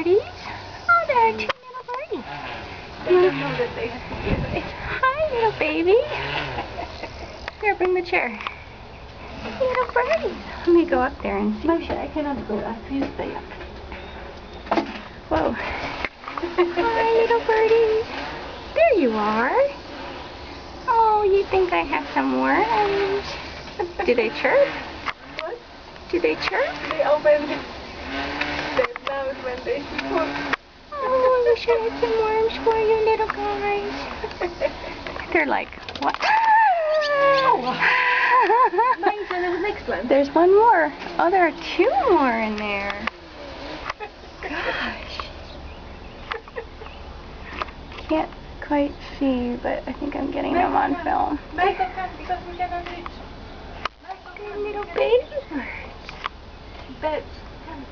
birdies. Oh, there are two little birdies. They don't know that they have to get away. Hi, little baby. Here, bring the chair. Little birdies. Let me go up there and see. Masha, I cannot go up. You stay up. Whoa. Hi, little birdies. There you are. Oh, you think I have some worms? Do they chirp? What? Do they chirp? They open their mouth when they see food. Oh, I wish I had some worms for you, little guys. They're like, what? Mine's the next one. There's one more. Oh, there are two more in there. Gosh. Can't quite see, but I think I'm getting them on film. Michael, come, because we cannot reach. They're little baby birds. Beds, come.